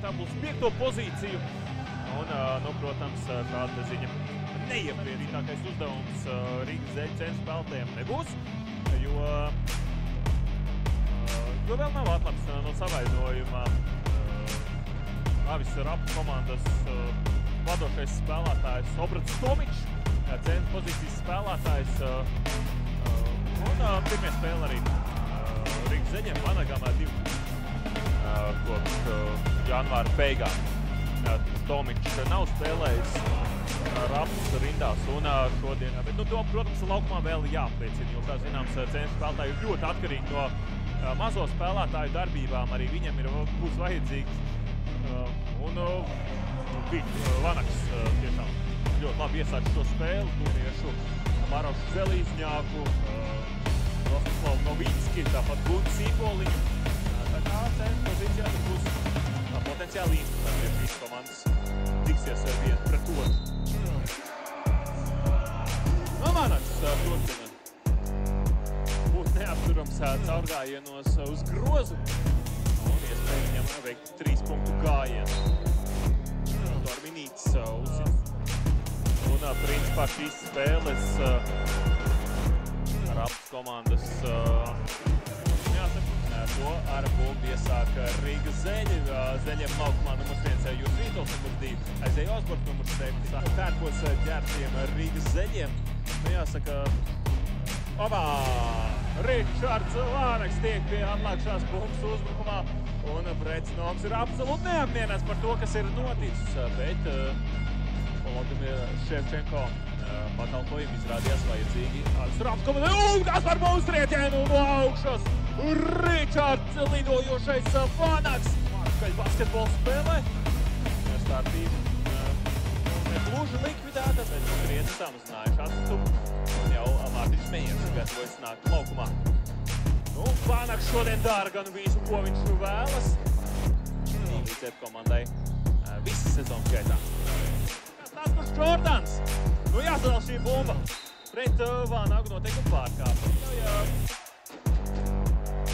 tabulas 5. pozīciju. Un, nu, protams, šāda ziņa neiepriecītākais uzdevums Rīgas Zeļu centra spēlētājiem nebūs, jo vēl nav atlapts no savainojuma. Avis Raptu komandas vadošais spēlētājs Obrats Tomičs, centra pozīcijas spēlētājs. Un pirmie spēle arī Rīgas Zeļiem Vanagam 2 kopš janvāra beigām. Tomičs nav spēlējis Raptus rindās un šodien, bet nu, to, protams, laukumā vēl jāpliecina, jo, kā zināms, centra spēlētāji ir ļoti atkarīgi no mazo spēlētāju darbībām, arī viņam būs vajadzīgs. Un Vanaks tiešām ļoti labi iesāca šo spēli, turiešu Marošu Zelīzņāku, Rostislavu Novicki, tāpat Guntu Sīpoliņu. Tā kā centra pozīcijā būs potenciāli instrumenti, ja šīs komandas tiksies viens pret otru. Vanaks turpina būt neapturams caurgājienos uz grozu un iespēja viņam veikt 3 punktu gājienu. Dorminīts uzsits. Un principā šīs spēles Raptus komandas to ar bumbu iesāka Rīgas Zeļi. Zeļiem laukumā numurs 1 Jūras Vītols, numurs 2 Aizēja Osborts, numurs 7 pērkos ģērbtiem Rīgas Zeļiem. Nu, jāsaka, Ričards Vanaks tiek pie atlākšās bumbas uzbrukumā, un precinovs ir absolūti neapmierinās par to, kas ir noticis, bet Volodimir Ševčenko pakalpojumi izrādījās vajadzīgi. Raptus komandai, un kas par mūsu triecienu no augšas! Ričards lidojošais Vanaks! Markaļ basketbola spēlē. Startība negluži likvidēta, bet krietni samazinājuši atstumu. Un jau Mārtiņš Mejers gatavojas nākt laukumā. Nu, Vanaks šodien dara gan visu, ko viņš vēlas. Līdzēt komandai visas sezonas gaitā. Kas tās kurš Jordans? Nu, jāsadal šī bumba pret Vanagu noteikti pārkāpa.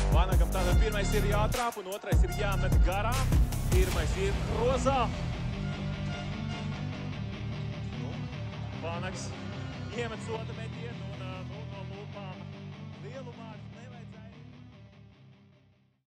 Vanagam tātad pirmais ir jātrāp un otrais ir jāmet garām. Pirmais ir grozā. Nu, Vanaks iemet soda metienu.